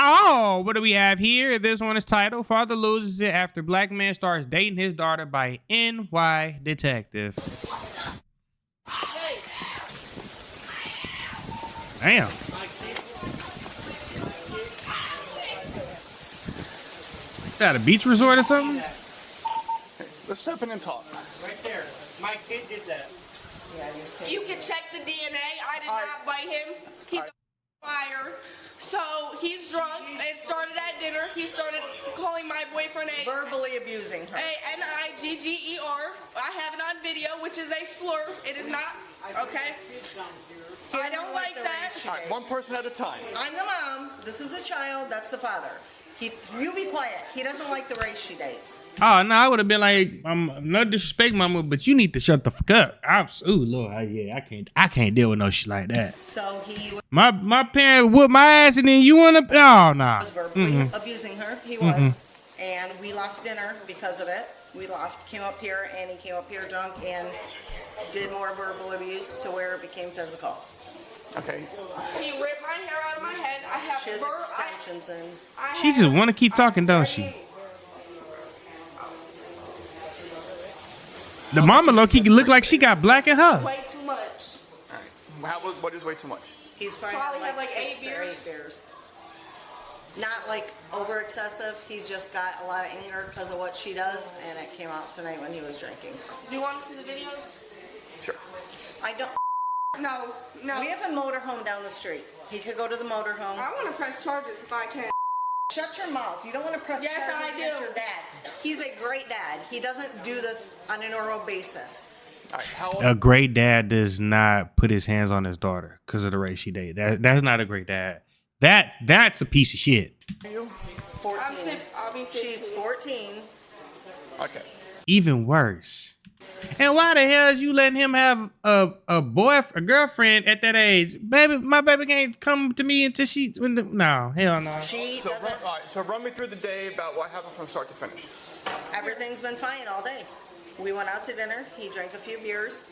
Oh, what do we have here? This one is titled "Father Loses It After Black Man Starts Dating His Daughter" by NY Detective. Damn. Is that a beach resort or something? Let's step in and talk. Right there. My kid did that. You can check the DNA. I did not bite him. He's a liar. So he's drunk. It started at dinner. He started calling my boyfriend verbally abusing her. A-N-I-G-G-E-R. I have it on video, which is a slur. It is not. Okay? I don't like that. All right, one person at a time. I'm the mom. This is the child. That's the father. You be quiet. He doesn't like the race she dates. Oh no, I would have been like, no disrespect, mama, but you need to shut the fuck up. Lord, I can't deal with no shit like that. So he my parents whooped my ass, and then you wanna? Oh no. Was verbally abusing her. He was, and we left dinner because of it. We left, came up here, and he came up here drunk and did more verbal abuse to where it became physical. Okay. He ripped my hair out of my head. I have She has extensions in. She just want to keep talking, don't she? The mama low-key look like she got black in her. Way too much. All right. What is way too much? He's probably had like 6 or 8 beers. Not like over excessive. He's just got a lot of anger because of what she does, and it came out tonight when he was drinking. Do you want to see the videos? Sure. I don't. No. We have a motorhome down the street. He could go to the motorhome. I want to press charges if I can. Shut your mouth. You don't want to press Yes, charges I against do. your dad. He's a great dad. He doesn't do this on a normal basis. All right. How old? A great dad does not put his hands on his daughter because of the race she dated. That's not a great dad. That's a piece of shit. Are you? 14. I'll be 15. She's 14. Okay. Even worse. And why the hell is you letting him have a girlfriend at that age? Baby, my baby can't come to me until no, hell no. She So doesn't. all right. So run me through the day about what happened from start to finish. Everything's been fine all day. We went out to dinner. He drank a few beers.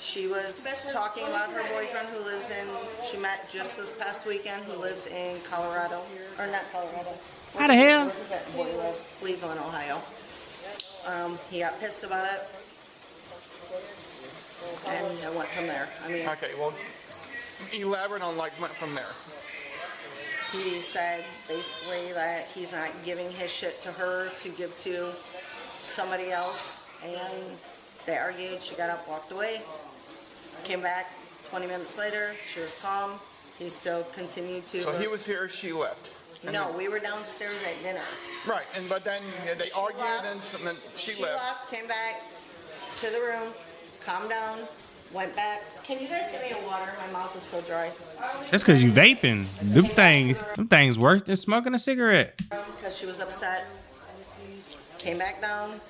She was talking about her boyfriend who lives in, she met just this past weekend, who lives in Colorado. Or not Colorado. How the hell? Where does that boy live? Cleveland, Ohio. He got pissed about it. And I went from there. I mean, Okay. Well, elaborate on went from there. he said basically that he's not giving his shit to her to give to somebody else. And they argued. She got up, walked away. Came back 20 minutes later. She was calm. He still continued to. So he was here. She left. And No, then- we were downstairs at dinner. Right. But then they argued, left. and then she She left. left, came back to the room, calmed down, went back. Can you guys get me a water? My mouth is so dry. That's because you vaping. Them things worse than smoking a cigarette. Because she was upset. Came back down.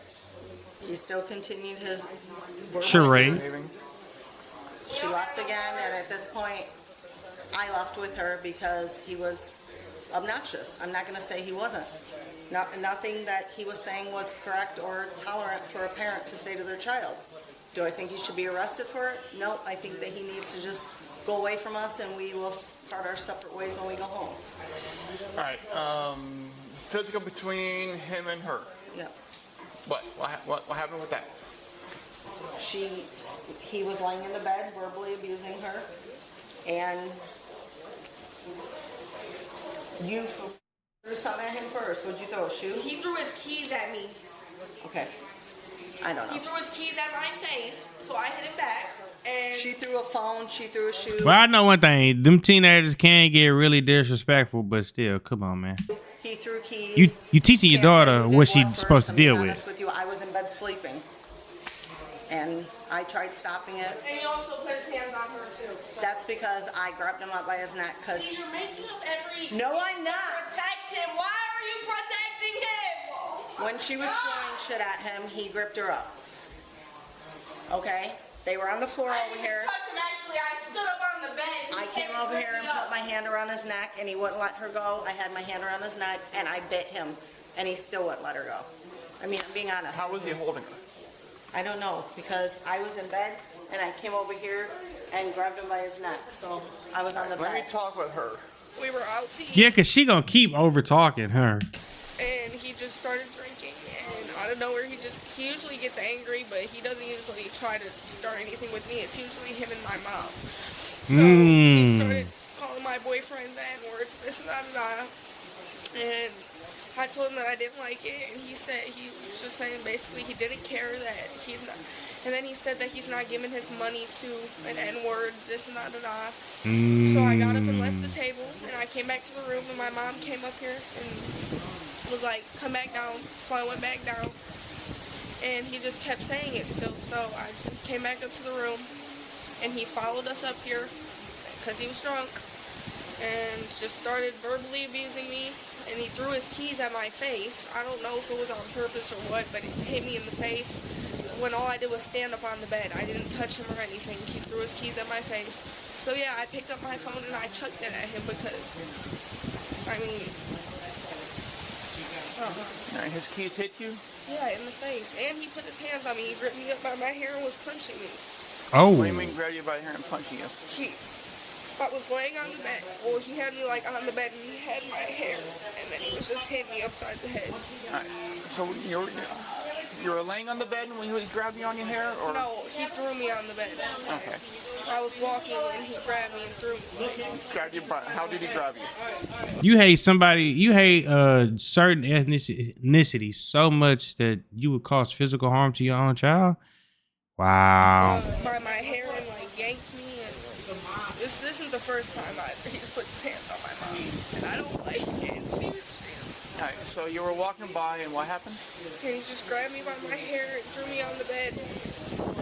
He still continued his verbal Charade. abuse. She left again, and at this point, I left with her because he was obnoxious. I'm not going to say he wasn't. Nothing that he was saying was correct or tolerant for a parent to say to their child. Do I think he should be arrested for it? No, I think that he needs to just go away from us, and we will part our separate ways when we go home. All right. Physical between him and her. Yep. What happened with that? He was laying in the bed, verbally abusing her, and you threw something at him first. Would you throw a shoe? He threw his keys at me. Okay. I don't He know. threw his keys at my face, so I hit him back. And She threw a phone. She threw a shoe. Well, I know one thing. Them teenagers can get really disrespectful, but still, come on, man. He threw keys. You teaching your Can't say daughter who did what she's first. supposed to I'm being deal with. honest with you, I was in bed sleeping, and I tried stopping it. he also put his hands on her too. So. That's because I grabbed him up by his neck. Cause See, you're making up every. no, I'm not. Protect him. Why are you protecting him? When she was throwing shit at him, he gripped her up. Okay? They were on the floor I over didn't here. touch him. Actually, I stood up on the bed. I came over here and put my hand around his neck, and he wouldn't let her go. I had my hand around his neck, and I bit him, and he still wouldn't let her go. I mean, I'm being honest. How was he holding her? I don't know, because I was in bed, and I came over here and grabbed him by his neck. So I was on the Let me bed. talk with her. We were out to eat. Yeah, cause she gonna keep over talking her. And he just started drinking, and out of nowhere, he usually gets angry, but he doesn't usually try to start anything with me. It's usually him and my mom. So he started calling my boyfriend the N-word, this and that and that. And I told him that I didn't like it, and he was just saying basically he didn't care that he's not. And then he said that he's not giving his money to an N-word, this and that and that. So I got up and left the table, and I came back to the room, and my mom came up here and was like, come back down. So I went back down, and he just kept saying it still. So I just came back up to the room, and he followed us up here because he was drunk and just started verbally abusing me. And he threw his keys at my face. I don't know if it was on purpose or what, but it hit me in the face when all I did was stand up on the bed. I didn't touch him or anything. He threw his keys at my face. So yeah, I picked up my phone and I chucked it at him because, I mean... And his keys hit you? Yeah, in the face. And he put his hands on me. He ripped me up by my hair and was punching me. Oh. What do you mean grab you by the hair and punching you? I was laying on the bed. Well, he had me like on the bed and he had my hair. And then he was just hitting me upside the head. All right. So you were laying on the bed when he grabbed you on your hair? Or? No, he threw me on the bed. Okay. So I was walking and he grabbed me and threw me. Grabbed you by, how did he grab you? You hate certain ethnicities so much that you would cause physical harm to your own child? Wow. By my hair and like yanked me, and this isn't the first time he put his hands on my mom, and I don't like it. She was All right, so you were walking by and what happened? and he just grabbed me by my hair and threw me on the bed,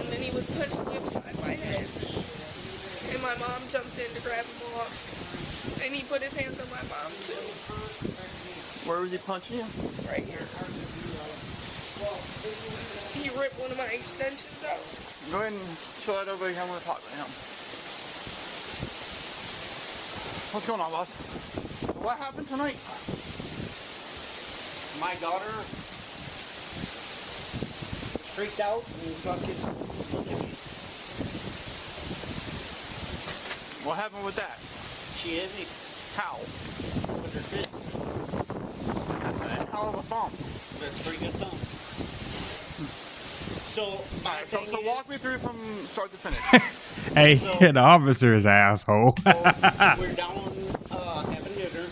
and then he was punching me upside my head, and my mom jumped in to grab him off, and he put his hands on my mom too. Where was he punching you? Right here. He ripped one of my extensions out. Go ahead and show that over here. I want to talk to him. What's going on, boss? What happened tonight? My daughter freaked out and fucking looked at me. What happened with that? She hit me How? with her fist. That's a hell of a thump. That's a pretty good thumb. So, my Alright, so thing walk is, me through from start to finish. Hey, So- the officer is an asshole. we're down having dinner.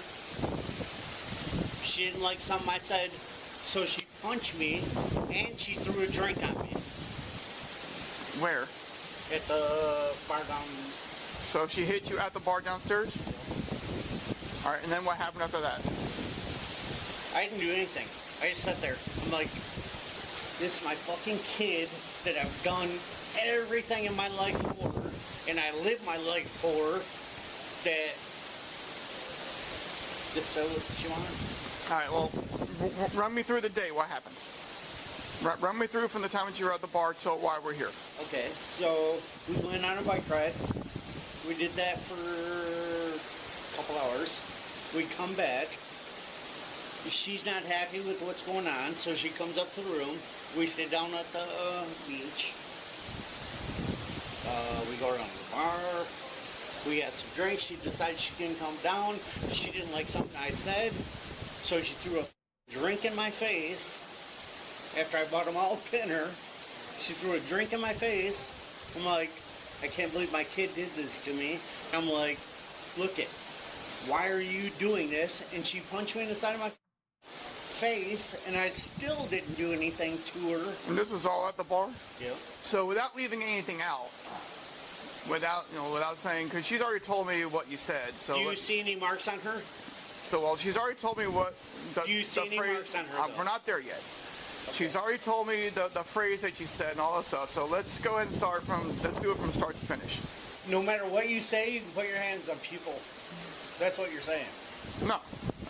She didn't like something I said, so she punched me and she threw a drink on me Where? at the bar down. So she hit you at the bar downstairs? Alright, and then what happened after that? I didn't do anything. I just sat there. I'm like, this is my fucking kid that I've done everything in my life for, and I live my life for, that this is what she wanted. Alright, well, run me through the day. What happened? Run me through from the time that you were at the bar till why we're here. Okay, so we went on a bike ride. We did that for a couple hours. We come back. She's not happy with what's going on, so she comes up to the room. We stay down at the beach. We go around the bar. We had some drinks. She decided she didn't come down. She didn't like something I said, so she threw a drink in my face. After I bought them all dinner, she threw a drink in my face. I'm like, I can't believe my kid did this to me. I'm like, look it, why are you doing this? And she punched me in the side of my face, and I still didn't do anything to her. And this was all at the bar? Yep. So without leaving anything out, without saying, because she's already told me what you said. So Do you see any marks on her? well, she's already told me what the, Do you see the any phrase. marks on her, though? We're not there yet. She's already told me the phrase that you said and all that stuff. So let's go ahead and let's do it from start to finish. No matter what you say, you can put your hands on people. That's what you're saying. No,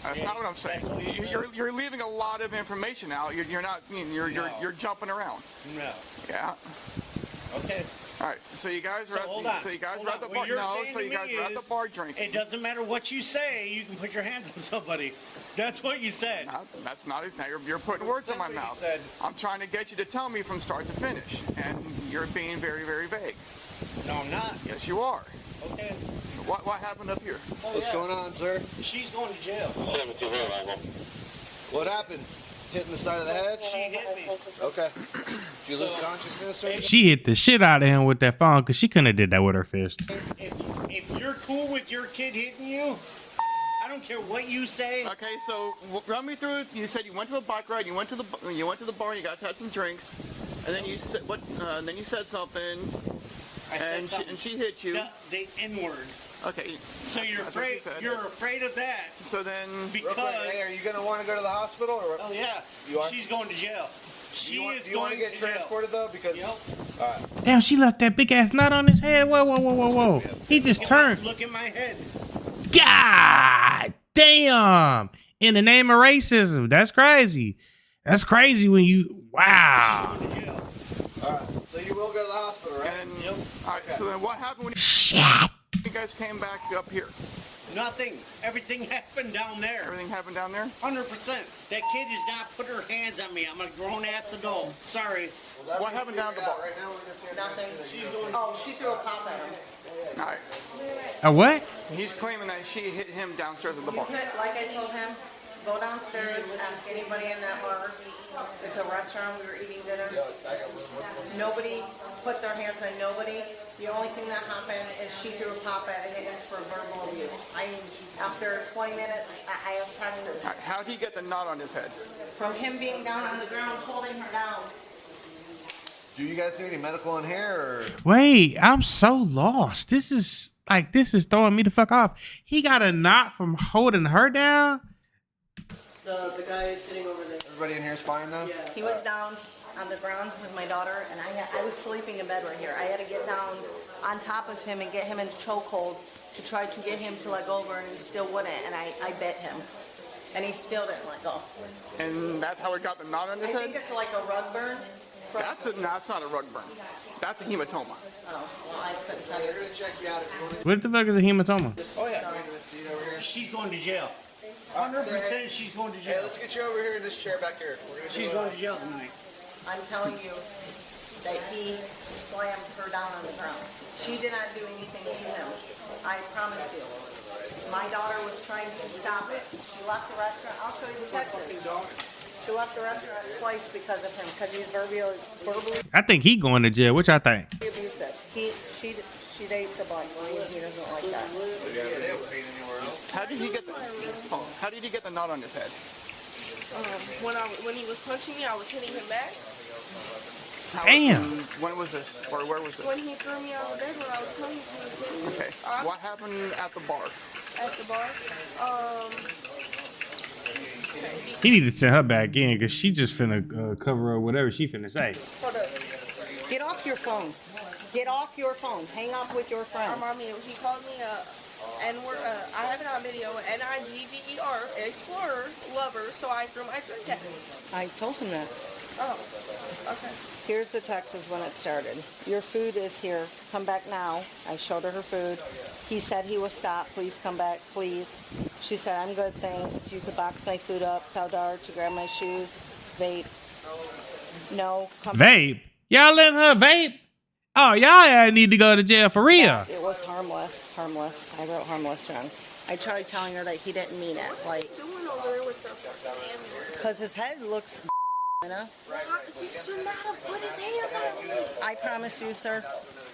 that's Yeah, not what I'm saying. that's what you said. You're leaving a lot of information out. You're not. You're jumping around. No. Yeah. Okay. All right. So you guys are Hold at on. the, so you guys Hold are on. at the What bar. you're No. saying So to you guys me are at the is, bar drinking. It doesn't matter what you say, you can put your hands on somebody. That's what you said. That's not it. Now you're putting words in my That's what you mouth. said. I'm trying to get you to tell me from start to finish, and you're being very, very vague. No, I'm not. Yes, you are. Okay. What happened up here? What's going on, sir? She's going to jail. What happened? Hitting the side of the head? She hit me. Okay. Did you lose consciousness or? She hit the shit out of him with that phone because she couldn't have did that with her fist. If you're cool with your kid hitting you, I don't care what you say. Okay, so run me through it. You said you went to a bike ride. You went to the bar. You guys had some drinks, and then you said what? Then you said something, and she hit you. The N-word. Okay. So you're afraid. You're afraid of that. So then, because. Hey, are you gonna want to go to the hospital or? Oh yeah. You are? She's going to jail. Do you want to get transported though? Because. Yep. All right. Damn, she left that big ass knot on his head. Whoa. He just turned. Look at my head. God damn. In the name of racism. That's crazy. That's crazy when you. Wow. She's going to jail. All right. So you will go to the hospital, right? and all right. So then, what happened when Shit. you guys came back up here? Nothing. Everything happened down there. Everything happened down there. 100%. That kid has not put her hands on me. I'm a grown-ass adult. Sorry. What happened down at the bar? Right now we're just here. Nothing. Oh, she threw a pop at him. All right. A what? He's claiming that she hit him downstairs at the You bar. could, like I told him, go downstairs, ask anybody in that bar. It's a restaurant, we were eating dinner. Nobody put their hands on nobody. The only thing that happened is she threw a pop at him for verbal abuse. After 20 minutes, I have texted. All right, how'd he get the knot on his head? From him being down on the ground, holding her down. Do you guys do any medical in here or? Wait, I'm so lost. This is throwing me the fuck off. He got a knot from holding her down? The guy is sitting over there. Everybody in here is fine though? Yeah. He was down on the ground with my daughter, and I was sleeping in bed right here. I had to get down on top of him and get him in chokehold to try to get him to let go over, and he still wouldn't, and I bit him. And he still didn't let go. And that's how it got the knot on his I head? think it's like a rug burn. That's not a rug burn. That's a hematoma. Oh, well, I couldn't tell you. We're gonna check you out if you want to. What the fuck is a hematoma? Oh, yeah. Come into the seat over here. She's going to jail. 100% she's going to Hey, jail. let's get you over here in this chair back here. We're gonna She's going to jail tonight. I'm telling you that he slammed her down on the ground. She did not do anything to him. I promise you. My daughter was trying to stop it. She left the restaurant. I'll show you the text. She left the restaurant twice because of him, because he's verbally I think he going to jail. What y'all think? abusive. She dates a black man. He doesn't like that. How did he get the knot on his head? When he was punching me, I was hitting him back. Damn. When was this? Or where was this? When he threw me out of bed, when I was telling him he was hitting me. Okay. What happened at the bar? At the bar. He need to send her back in because she just finna cover up whatever she finna say. Hold up. Get off your phone. Get off your phone. Hang up with your friend. He called me a N-word. I have it on video. Nigger, a slur, lover. So I threw my drink at him. I told him that. Oh, okay. Here's the text is when it started. Your food is here. Come back now. I showed her her food. He said he was stopped. Please come back, please. She said, I'm good, thanks. You could box my food up. Tell Dar to grab my shoes. Vape. No. Come Vape? Y'all letting her vape? Oh, y'all need to go to jail for real. It was harmless. Harmless. I wrote harmless wrong. I tried telling her that he didn't mean it. Like, Doing over there with the fucking because his head looks, you know? He should not have put his hands on me. I promise you, sir,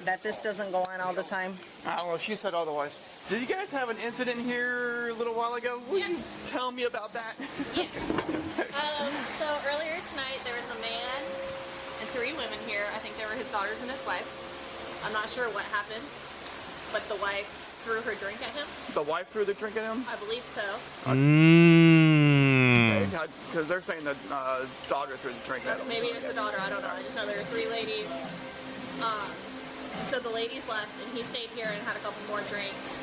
that this doesn't go on all the time. I don't know. She said otherwise. Did you guys have an incident here a little while ago? Will you tell me about that? Yes. So earlier tonight, there was a man and 3 women here. I think they were his daughters and his wife. I'm not sure what happened, but the wife threw her drink at him. The wife threw the drink at him? I believe so. Because they're saying the daughter threw the drink at him. Maybe it was the daughter. I don't know. I just know there were 3 ladies. And so the ladies left, and he stayed here and had a couple more drinks.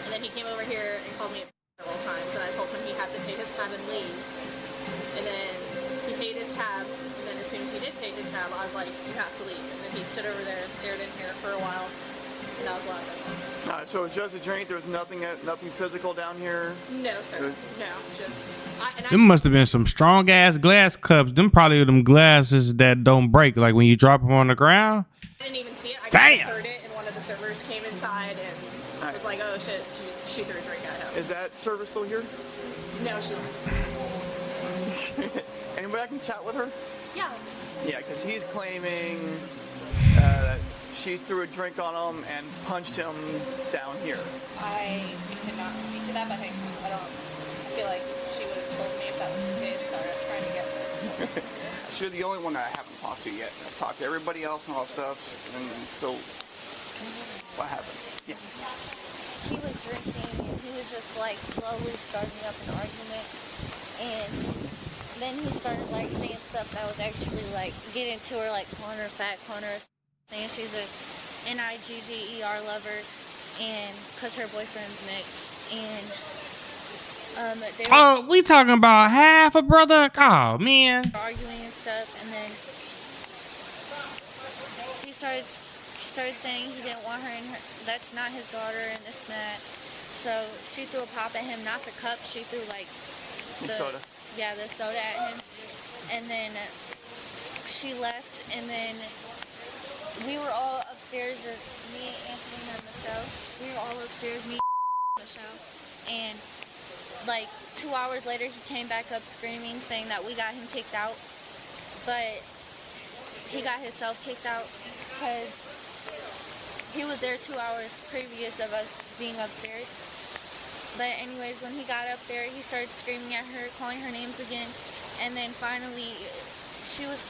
And then he came over here and called me several times, and I told him he had to pay his tab and leave. And then he paid his tab, and then as soon as he did pay his tab, I was like, you have to leave. And then he stood over there and stared in here for a while, and that was the last I saw him. So it's just a drink. There's nothing physical down here. No, sir. No, just. Them must have been some strong ass glass cups. Them probably them glasses that don't break, like when you drop them on the ground. I didn't even see it. I Damn. heard it, and one of the servers came inside and was like, "Oh shit!" Is that server still here? No, she left. Anybody I can chat with her? Yeah. Yeah, because he's claiming that she threw a drink on him and punched him down here. I cannot speak to that, but hey, I feel like she would have told me if that was the case. Started trying to get her. She's the only one that I haven't talked to yet. I've talked to everybody else and all that stuff. And so, what happened? Yeah. He was drinking and he was just like slowly starting up an argument, and then he started like saying stuff that was actually like getting to her, like calling her fat, calling her saying she's a NIGGER lover, and because her boyfriend's mixed, and they were Oh, we talking about half a brother? Oh, man. arguing and stuff, and then he started saying he didn't want her in her, that's not his daughter, and this and that. So she threw a pop at him, not the cup, she threw like the soda. Yeah, the soda at him, and then she left, and then we were all upstairs, me, Anthony, and Michelle. We were all upstairs, me, Michelle, and like 2 hours later, he came back up screaming, saying that we got him kicked out, but he got himself kicked out because he was there 2 hours previous of us being upstairs. But anyways, when he got up there, he started screaming at her, calling her names again, and then finally, she was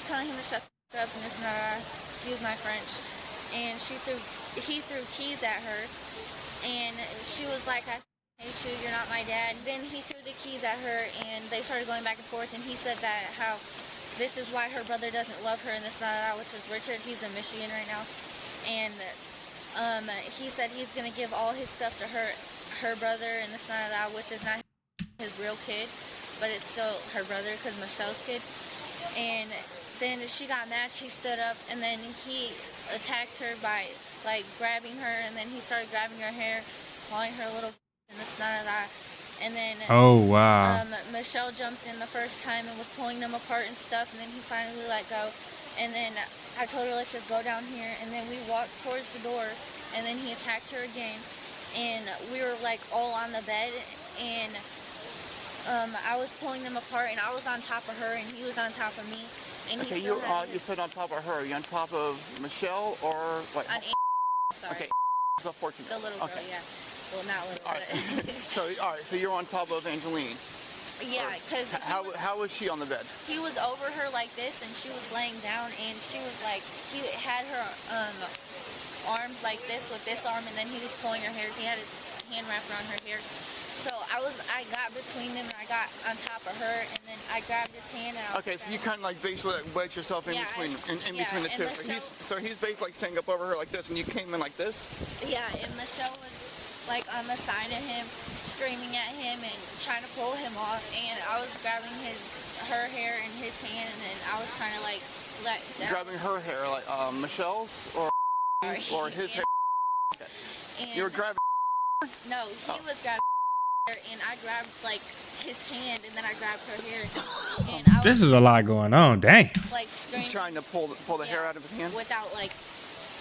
telling him to shut up, and it's not, excuse my French, and he threw keys at her, and she was like, I hate you, you're not my dad. Then he threw the keys at her, and they started going back and forth, and he said that how this is why her brother doesn't love her, and this, that, which is Richard. He's in Michigan right now, and he said he's gonna give all his stuff to her brother, and this, that, which is not his real kid, but it's still her brother because Michelle's kid. And then she got mad, she stood up, and then he attacked her by like grabbing her, and then he started grabbing her hair, calling her a little and this, that. And then Oh, wow. Michelle jumped in the first time and was pulling them apart and stuff, and then he finally let go. And then I told her, let's just go down here, and then we walked towards the door, and then he attacked her again, and we were like all on the bed, and I was pulling them apart, and I was on top of her, and he was on top of me, and Okay, he still had you said on top of her. Are you on top of Michelle or what? on sorry, Okay, so 14. the little girl, Okay. yeah. Well, not little, All right. but all right. So you're on top of Angeline. yeah, because How was she on the bed? he was over her like this, and she was laying down, and she was like, he had her arms like this with this arm, and then he was pulling her hair. He had his hand wrapped around her hair. So I got between them, and I got on top of her, and then I grabbed his hand. And Okay, so you kind of like basically like wedged yourself in Yeah, between yeah, between the and two. Michelle- So he's basically like standing up over her like this, and you came in like this. Yeah, and Michelle was like on the side of him, screaming at him and trying to pull him off, and I was grabbing her hair in his hand, and then I was trying to like let down. Grabbing her hair, like Michelle's or Sorry. or his hair. And You were grabbing. no, he was grabbing her, and I grabbed like his hand, and then I grabbed her hair, and I was This is a lot going on. Damn. like screaming Trying to pull the hair Yeah, out of his hand. without like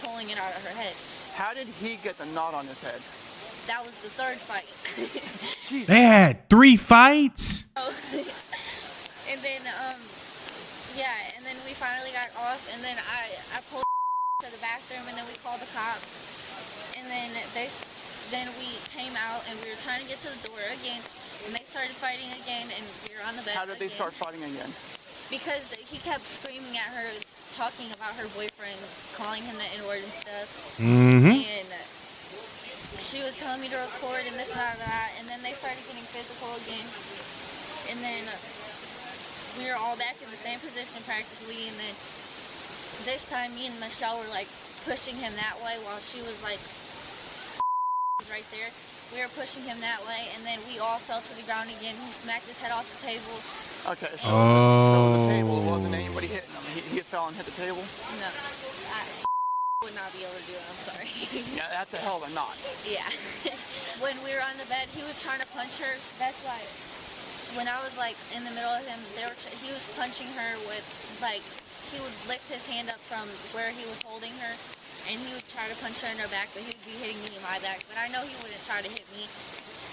pulling it out of her head. How did he get the knot on his head? That was the third fight. Jesus. They had 3 fights? And then yeah, and then we finally got off, and then I pulled to the bathroom, and then we called the cops, and then we came out, and we were trying to get to the door again, and they started fighting again, and we were on the bed. How did they again. start fighting again? Because he kept screaming at her, talking about her boyfriend, calling him the N-word and stuff. Mm-hmm. And she was telling me to record and this and that, and then they started getting physical again. And then we were all back in the same position practically, and then this time me and Michelle were like pushing him that way while she was like right there. We were pushing him that way, and then we all fell to the ground again. He smacked his head off the table. Okay, so the table Oh. wasn't anybody hitting him. He fell and hit the table. No, I would not be able to do it. I'm sorry. Yeah, that's a hell of a knot. Yeah. When we were on the bed, he was trying to punch her. That's why when I was like in the middle of him, he was punching her with like, he would lift his hand up from where he was holding her, and he would try to punch her in her back, but he'd be hitting me in my back. But I know he wouldn't try to hit me.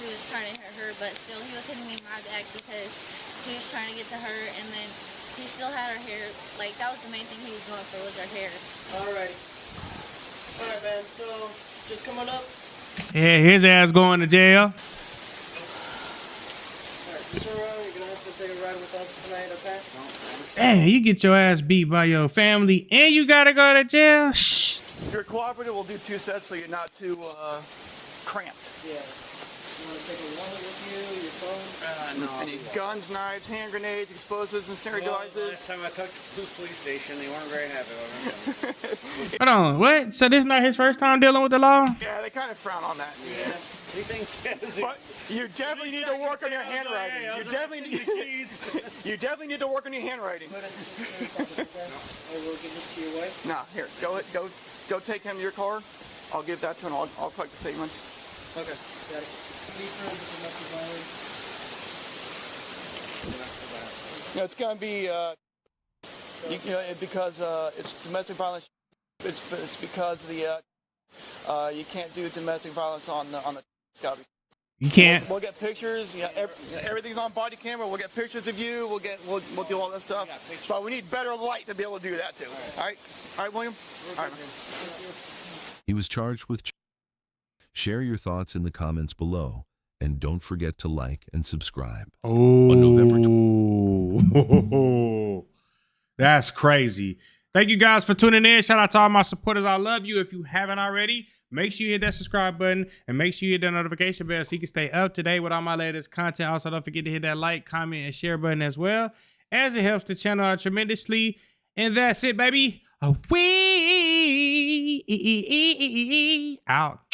He was trying to hit her, but still he was hitting me in my back because he was trying to get to her, and then he still had her hair. Like, that was the main thing he was going for, was her hair. Alright. Alright, man, so just coming up. Yeah, his ass going to jail. Alright, just around, you're gonna have to take a ride with us tonight, okay? Damn, you get your ass beat by your family and you gotta go to jail? Shh. If you're cooperative, we'll do 2 sets so you're not too cramped. Yeah. You wanna take a wallet with you, your phone? No. Any guns, knives, hand grenades, explosives, incendiary Well, last devices? time I talked to the police station, they weren't very happy with me. Hold on, what? So this not his first time dealing with the law? Yeah, they kind of frown on that. Yeah. These things. But you definitely need to work on your handwriting. You definitely need to work on your handwriting. Put it in your pocket, okay? I will give this to your wife. Nah, here, go take him to your car. I'll give that to him. I'll collect the statements. Okay, got it. Domestic violence. It's gonna be because it's domestic violence. It's because the you can't do domestic violence on the copy. You can't. We'll get pictures. Yeah, everything's on body camera. We'll get pictures of you. We'll do all that stuff. But we need better light to be able to do that too. All right, William. All right. He was charged with. Share your thoughts in the comments below, and don't forget to like and subscribe. Oh, On November that's crazy. Thank you guys for tuning in. Shout out to all my supporters. I love you. If you haven't already, make sure you hit that subscribe button and make sure you hit that notification bell so you can stay up to date with all my latest content. Also, don't forget to hit that like, comment, and share button as well, as it helps the channel out tremendously. And that's it, baby. Away out.